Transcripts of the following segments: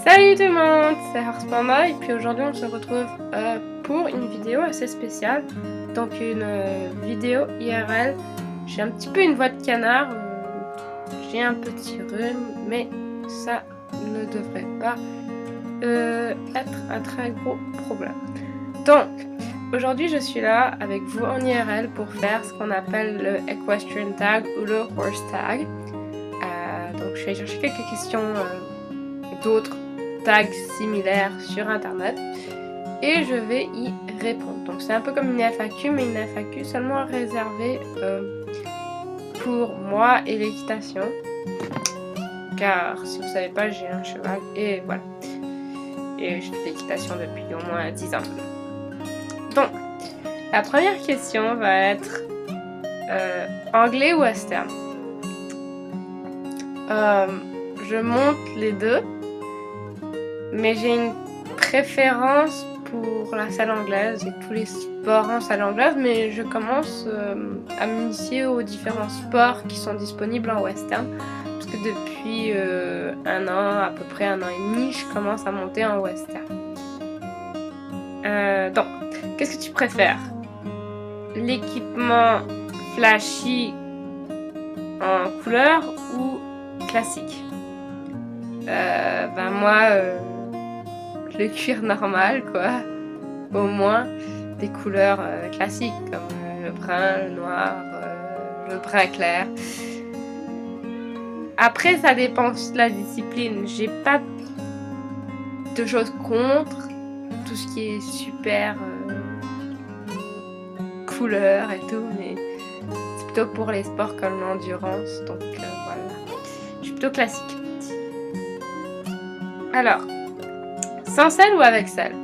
Salut tout le monde, c'est Harspanda et puis aujourd'hui on se retrouve pour une vidéo assez spéciale. Donc une vidéo IRL. J'ai un petit peu une voix de canard, j'ai un petit rhume, mais ça ne devrait pas être un très gros problème. Donc aujourd'hui je suis là avec vous en IRL pour faire ce qu'on appelle le Equestrian Tag ou le Horse Tag. Donc je vais chercher quelques questions d'autres tags similaires sur internet et je vais y répondre. Donc c'est un peu comme une FAQ, mais une FAQ seulement réservée pour moi et l'équitation, car si vous savez pas, j'ai un cheval et voilà, et je fais de l'équitation depuis au moins 10 ans. Donc la première question va être anglais ou western. Je monte les deux, mais j'ai une préférence pour la salle anglaise et tous les sports en salle anglaise, mais je commence à m'initier aux différents sports qui sont disponibles en western, parce que depuis un an, à peu près un an et demi, je commence à monter en western. Donc, qu'est-ce que tu préfères? L'équipement flashy en couleur ou classique? Moi, le cuir normal, quoi. Au moins des couleurs classiques comme le brun, le noir, le brun clair. Après, ça dépend de la discipline. J'ai pas de choses contre tout ce qui est super couleur et tout, mais c'est plutôt pour les sports comme l'endurance. Donc voilà, je suis plutôt classique. Alors, sans selle ou avec selle?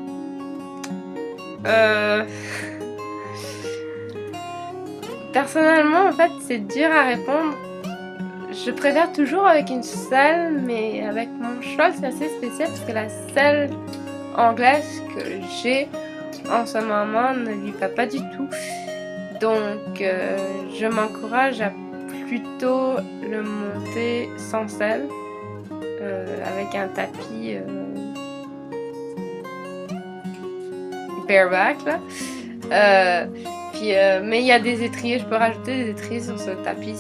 Personnellement, en fait, c'est dur à répondre. Je préfère toujours avec une selle, mais avec mon cheval, c'est assez spécial parce que la selle anglaise que j'ai en ce moment ne lui va pas du tout. Donc, je m'encourage à plutôt le monter sans selle, avec un tapis bareback là. Mais il y a des étriers, je peux rajouter des étriers sur ce tapis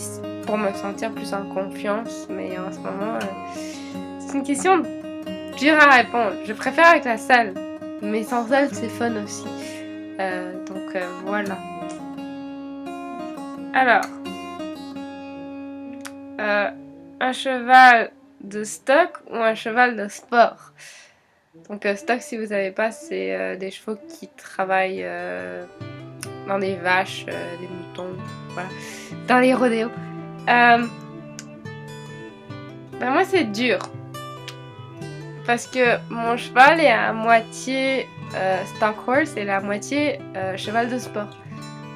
pour me sentir plus en confiance. Mais en ce moment, c'est une question dure à répondre. Je préfère avec la selle, mais sans selle c'est fun aussi. Donc voilà. Alors, un cheval de stock ou un cheval de sport? Donc stock, si vous savez pas, c'est des chevaux qui travaillent dans des vaches, des moutons, voilà, dans les rodéos. Moi c'est dur parce que mon cheval est à moitié stock horse et la moitié cheval de sport.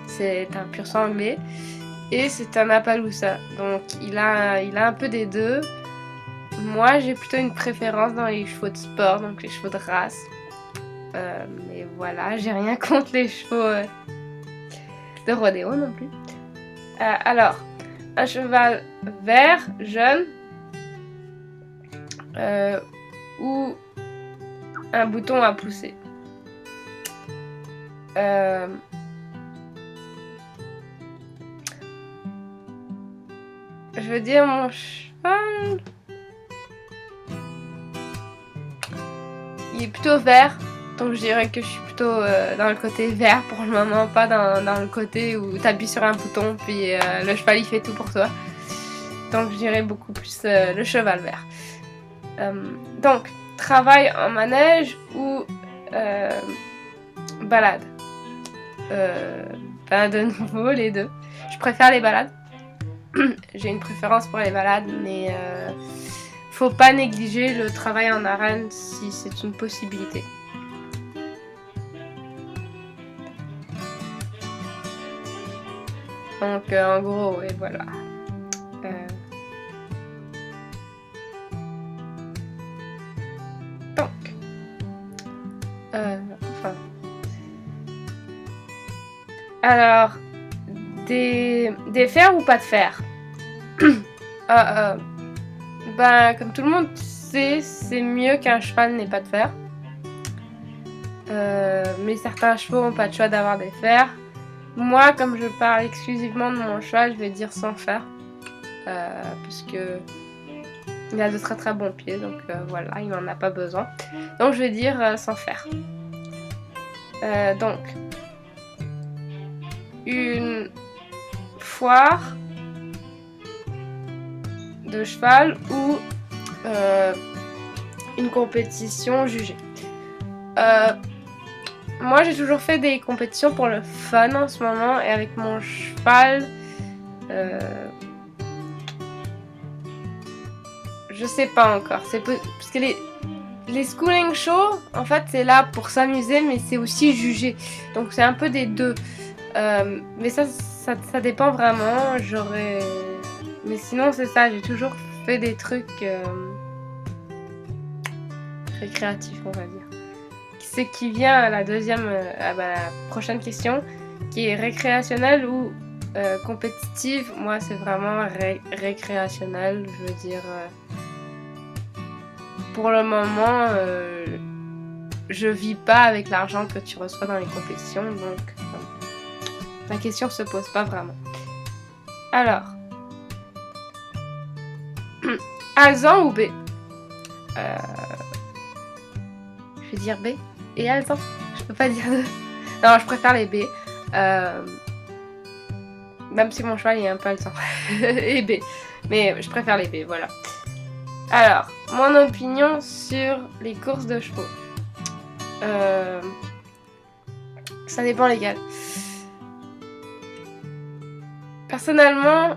C'est un pur sang anglais et c'est un Appaloosa, donc il a un peu des deux. Moi, j'ai plutôt une préférence dans les chevaux de sport, donc les chevaux de race. Mais voilà, j'ai rien contre les chevaux de rodéo non plus. Alors, un cheval vert, jeune, ou un bouton à pousser. Je veux dire, mon cheval... il est plutôt vert, donc je dirais que je suis plutôt dans le côté vert pour le moment, pas dans le côté où tu appuies sur un bouton puis le cheval il fait tout pour toi. Donc je dirais beaucoup plus le cheval vert. Donc, travail en manège ou balade? De nouveau les deux. Je préfère les balades. J'ai une préférence pour les balades, mais faut pas négliger le travail en arène si c'est une possibilité. Donc en gros, et voilà. Donc, enfin. Alors, des fers ou pas de fer? Comme tout le monde c'est mieux qu'un cheval n'ait pas de fer. Mais certains chevaux n'ont pas de choix d'avoir des fers. Moi, comme je parle exclusivement de mon cheval, je vais dire sans fer. Parce que il a de très très bons pieds, donc voilà, il n'en a pas besoin. Donc je vais dire sans fer. Donc, une foire de cheval ou une compétition jugée. Moi j'ai toujours fait des compétitions pour le fun en ce moment, et avec mon cheval je sais pas encore. Parce que les schooling shows, en fait, c'est là pour s'amuser, mais c'est aussi juger. Donc c'est un peu des deux. Mais ça dépend vraiment. Mais sinon, c'est ça. J'ai toujours fait des trucs récréatifs, on va dire. C'est qui vient à la la prochaine question, qui est récréationnelle ou compétitive. Moi, c'est vraiment récréationnel. Je veux dire, pour le moment, je vis pas avec l'argent que tu reçois dans les compétitions, donc la question se pose pas vraiment. Alors, Alzan ou B? Je vais dire B et Alzan. Je peux pas dire deux. Non, je préfère les B. Même si mon cheval est un peu alzan. Et B. Mais je préfère les B, voilà. Alors, mon opinion sur les courses de chevaux. Ça dépend lesquelles. Personnellement,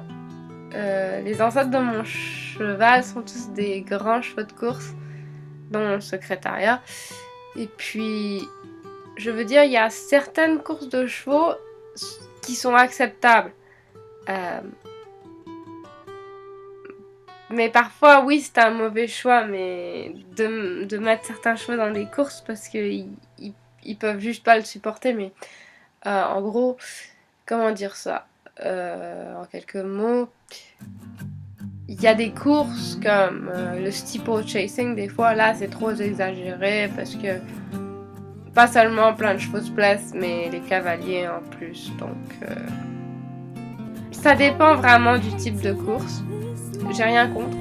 les ancêtres de mon cheval sont tous des grands chevaux de course, dont mon secrétariat. Et puis, je veux dire, il y a certaines courses de chevaux qui sont acceptables. Mais parfois, oui, c'est un mauvais choix, mais de mettre certains chevaux dans des courses parce qu'ils peuvent juste pas le supporter. Mais en gros, comment dire ça en quelques mots, il y a des courses comme le steeple chasing, des fois, là, c'est trop exagéré parce que pas seulement plein de chevaux se blessent, mais les cavaliers en plus. Donc, ça dépend vraiment du type de course. J'ai rien contre.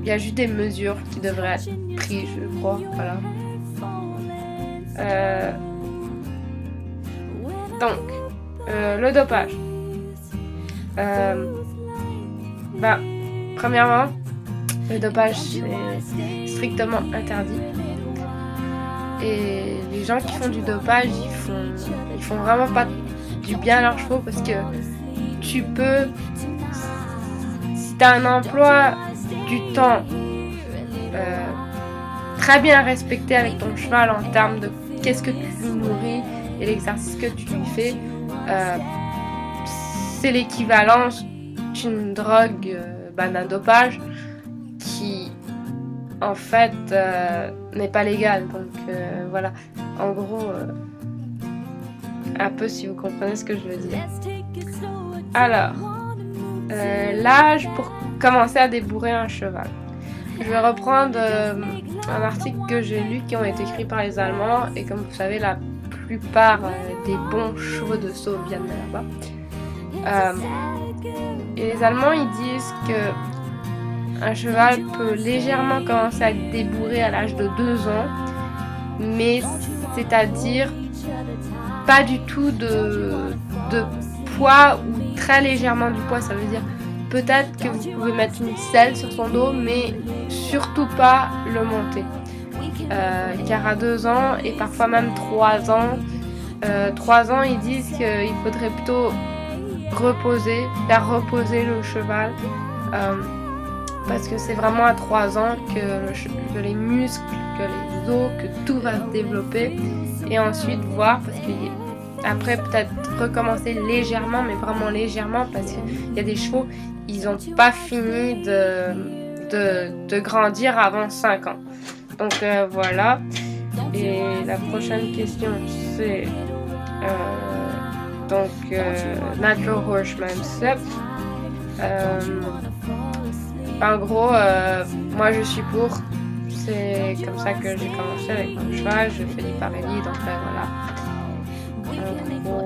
Il y a juste des mesures qui devraient être prises, je crois. Voilà. Donc, le dopage. Premièrement, le dopage c'est strictement interdit. Et les gens qui font du dopage, ils font vraiment pas du bien à leurs chevaux parce que tu peux, si tu as un emploi du temps très bien respecté avec ton cheval en termes de qu'est-ce que tu lui nourris et l'exercice que tu lui fais, c'est l'équivalence d'une drogue, d'un dopage qui en fait n'est pas légal. Donc voilà, en gros, un peu si vous comprenez ce que je veux dire. Alors, l'âge pour commencer à débourrer un cheval. Je vais reprendre un article que j'ai lu qui ont été écrits par les Allemands, et comme vous savez, la plupart des bons chevaux de saut viennent de là-bas. Et les Allemands, ils disent que un cheval peut légèrement commencer à être débourré à l'âge de 2 ans, mais c'est-à-dire pas du tout de poids ou très légèrement du poids. Ça veut dire peut-être que vous pouvez mettre une selle sur son dos, mais surtout pas le monter. Car à 2 ans et parfois même 3 ans, 3 ans, ils disent qu'il faudrait plutôt faire reposer le cheval, parce que c'est vraiment à 3 ans que les muscles, que les os, que tout va se développer, et ensuite voir, parce que après peut-être recommencer légèrement, mais vraiment légèrement, parce qu'il y a des chevaux, ils n'ont pas fini de grandir avant 5 ans. Donc voilà. Et la prochaine question, c'est Natural Horsemanship. En gros, moi je suis pour. C'est comme ça que j'ai commencé avec mon cheval. Je fais du parélie, donc ben, voilà. En gros,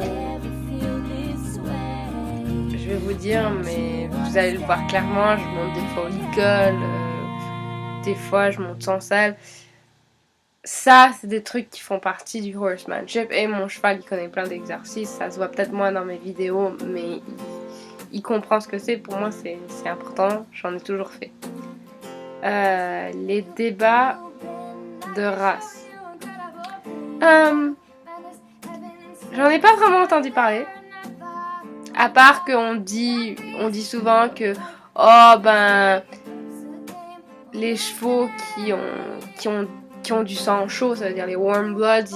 je vais vous dire, mais vous allez le voir clairement. Je monte des fois au legal, des fois je monte sans selle. Ça, c'est des trucs qui font partie du horsemanship. Et mon cheval, il connaît plein d'exercices. Ça se voit peut-être moins dans mes vidéos, mais il comprend ce que c'est. Pour moi, c'est important. J'en ai toujours fait. Les débats de race. J'en ai pas vraiment entendu parler. À part qu'on dit souvent que oh ben les chevaux qui ont du sang chaud, ça veut dire les warm bloods,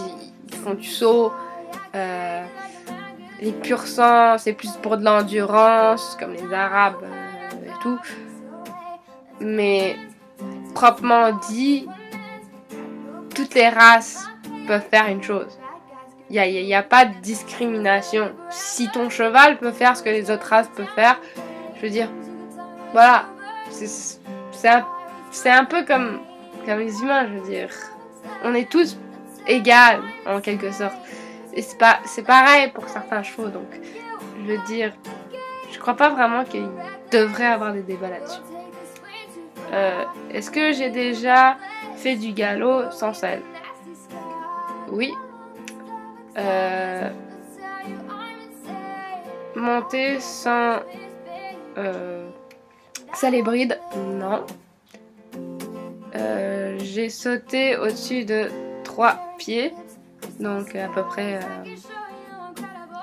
ils font du saut. Les pur sang, c'est plus pour de l'endurance, comme les Arabes et tout. Mais proprement dit, toutes les races peuvent faire une chose. Il n'y a pas de discrimination. Si ton cheval peut faire ce que les autres races peuvent faire, je veux dire, voilà, c'est un peu comme les humains, je veux dire. On est tous égaux, en quelque sorte. Et c'est pareil pour certains chevaux, donc je veux dire, je crois pas vraiment qu'il devrait avoir des débats là-dessus. Est-ce que j'ai déjà fait du galop sans selle? Oui. Monter sans selle et bride? Non. J'ai sauté au-dessus de 3 pieds, donc à peu près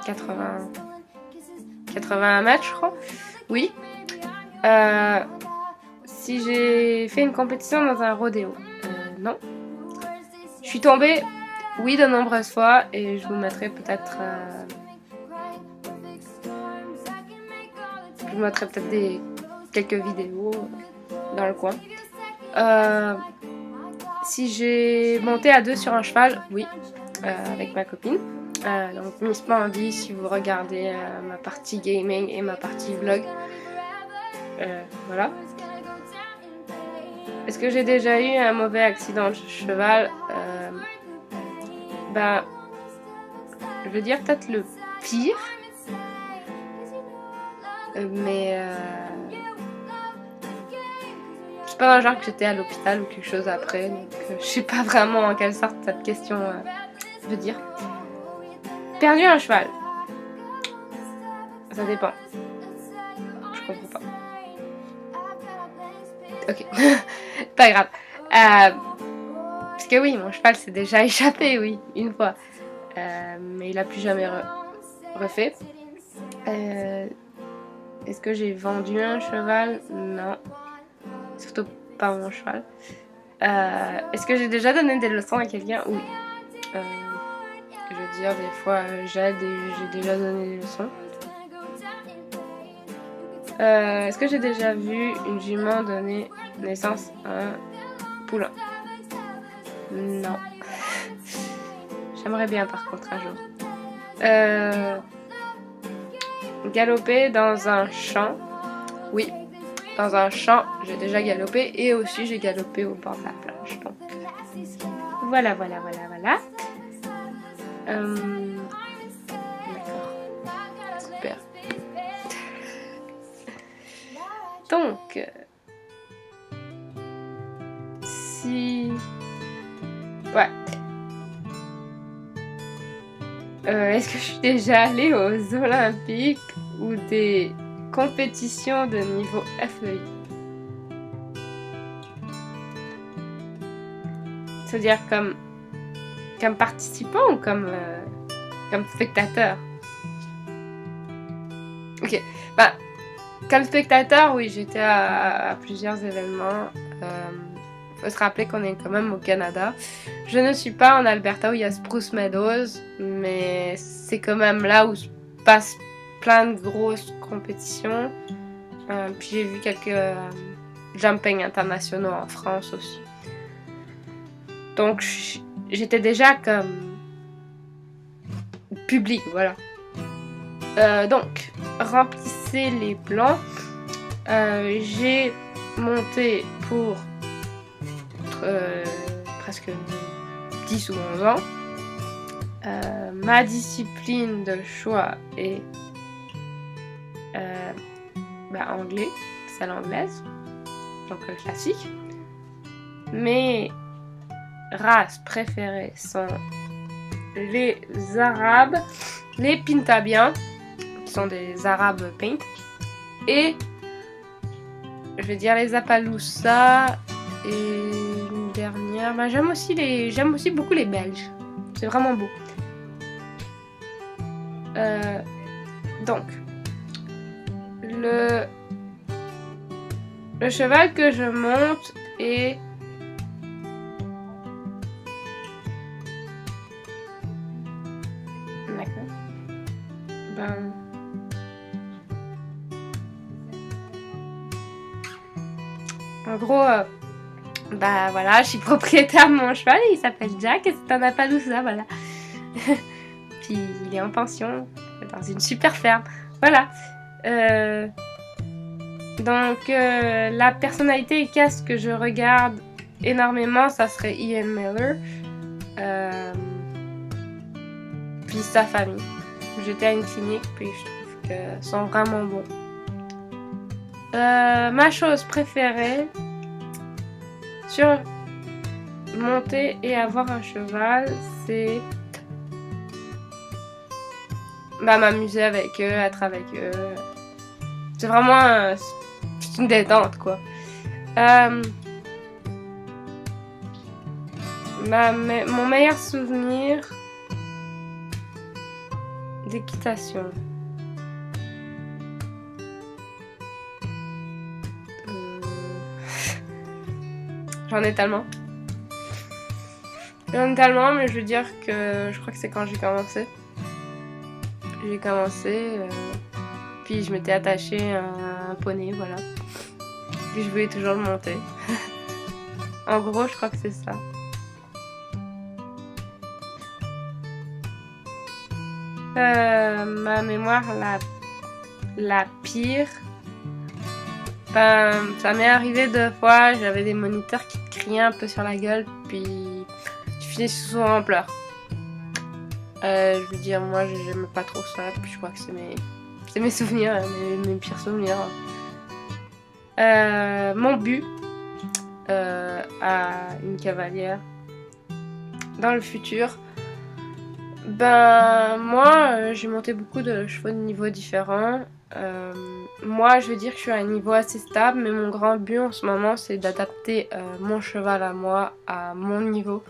80 mètres, je crois. Oui. Si j'ai fait une compétition dans un rodéo? Non. Je suis tombée, oui, de nombreuses fois, et je vous mettrai peut-être quelques vidéos dans le coin. Si j'ai monté à 2 sur un cheval, oui, avec ma copine. Donc Miss Pandy, si vous regardez ma partie gaming et ma partie vlog. Voilà. Est-ce que j'ai déjà eu un mauvais accident de cheval? Ben, je veux dire peut-être le pire. Mais c'est pas dans le genre que j'étais à l'hôpital ou quelque chose après, donc je sais pas vraiment en quelle sorte cette question veut dire. Perdu un cheval? Ça dépend. Je comprends pas. Ok, pas grave. Parce que oui, mon cheval s'est déjà échappé, oui, une fois. Mais il a plus jamais refait. Est-ce que j'ai vendu un cheval? Non. Surtout pas mon cheval. Est-ce que j'ai déjà donné des leçons à quelqu'un? Oui. Je veux dire, des fois j'aide et j'ai déjà donné des leçons. Est-ce que j'ai déjà vu une jument donner naissance à un poulain? Non. J'aimerais bien par contre un jour. Galoper dans un champ? Oui. Dans un champ, j'ai déjà galopé et aussi j'ai galopé au bord de la plage. Donc voilà. D'accord. Super. Donc, si... Ouais. Est-ce que je suis déjà allée aux Olympiques ou des compétitions de niveau FEI? C'est-à-dire comme participant ou comme spectateur? Ok, bah comme spectateur, oui, j'étais à plusieurs événements. Faut se rappeler qu'on est quand même au Canada. Je ne suis pas en Alberta où il y a Spruce Meadows, mais c'est quand même là où se passent plein de grosses compétitions. Puis j'ai vu quelques jumping internationaux en France aussi. Donc j'étais déjà comme public, voilà. Donc remplissez les blancs. J'ai monter pour presque 10 ou 11 ans. Ma discipline de choix est anglais, celle anglaise, donc le classique. Mes races préférées sont les Arabes, les Pintabiens, qui sont des Arabes Paint, et je vais dire les Appaloosa, et une dernière, j'aime aussi beaucoup les Belges, c'est vraiment beau. Donc, le cheval que je monte est en gros, voilà, je suis propriétaire de mon cheval, il s'appelle Jack et c'est un Appaloosa, voilà. Puis il est en pension dans une super ferme, voilà. Donc la personnalité et cast que je regarde énormément, ça serait Ian Miller, puis sa famille. J'étais à une clinique, puis je trouve qu'ils sont vraiment bons. Ma chose préférée sur monter et avoir un cheval, c'est m'amuser avec eux, être avec eux. C'est vraiment c'est une détente, quoi. Mon meilleur souvenir d'équitation. J'en ai tellement. Mais je veux dire que je crois que c'est quand j'ai commencé. Puis je m'étais attachée à un poney, voilà. Puis je voulais toujours le monter. En gros, je crois que c'est ça. Ma mémoire la pire. Ça m'est arrivé 2 fois, j'avais des moniteurs qui te criaient un peu sur la gueule, puis tu finissais souvent en pleurs. Je veux dire, moi j'aime pas trop ça, puis je crois que c'est mes souvenirs, mes pires souvenirs. Mon but à une cavalière dans le futur, moi j'ai monté beaucoup de chevaux de niveaux différents. Moi je veux dire que je suis à un niveau assez stable, mais mon grand but en ce moment c'est d'adapter mon cheval à moi, à mon niveau,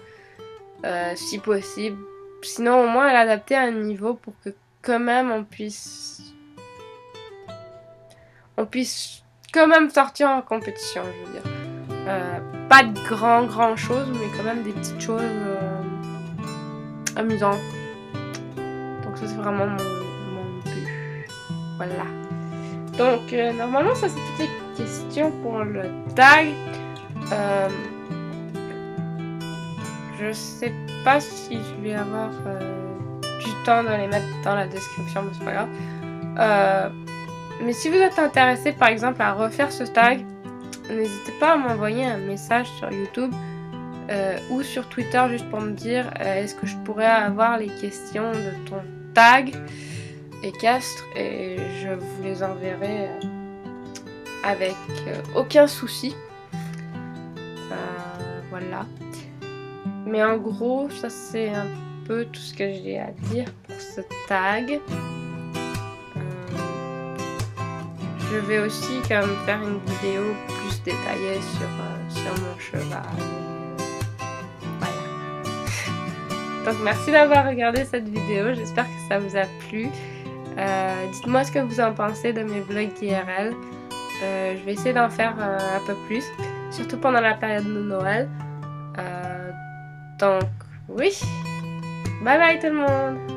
si possible. Sinon au moins l'adapter à un niveau pour que quand même on puisse quand même sortir en compétition, je veux dire. Pas de grand choses, mais quand même des petites choses amusantes. Donc ça c'est vraiment mon but. Voilà. Donc normalement ça c'est toutes les questions pour le tag. Je sais pas si je vais avoir du temps de les mettre dans la description, mais c'est pas grave. Mais si vous êtes intéressé par exemple à refaire ce tag, n'hésitez pas à m'envoyer un message sur YouTube ou sur Twitter juste pour me dire est-ce que je pourrais avoir les questions de ton tag équestre, et je vous les enverrai avec aucun souci. Voilà. Mais en gros, ça c'est un peu tout ce que j'ai à dire pour ce tag. Je vais aussi faire une vidéo plus détaillée sur mon cheval. Voilà. Donc merci d'avoir regardé cette vidéo, j'espère que ça vous a plu. Dites-moi ce que vous en pensez de mes vlogs IRL. Je vais essayer d'en faire un peu plus, surtout pendant la période de Noël. Donc oui, bye bye tout le monde!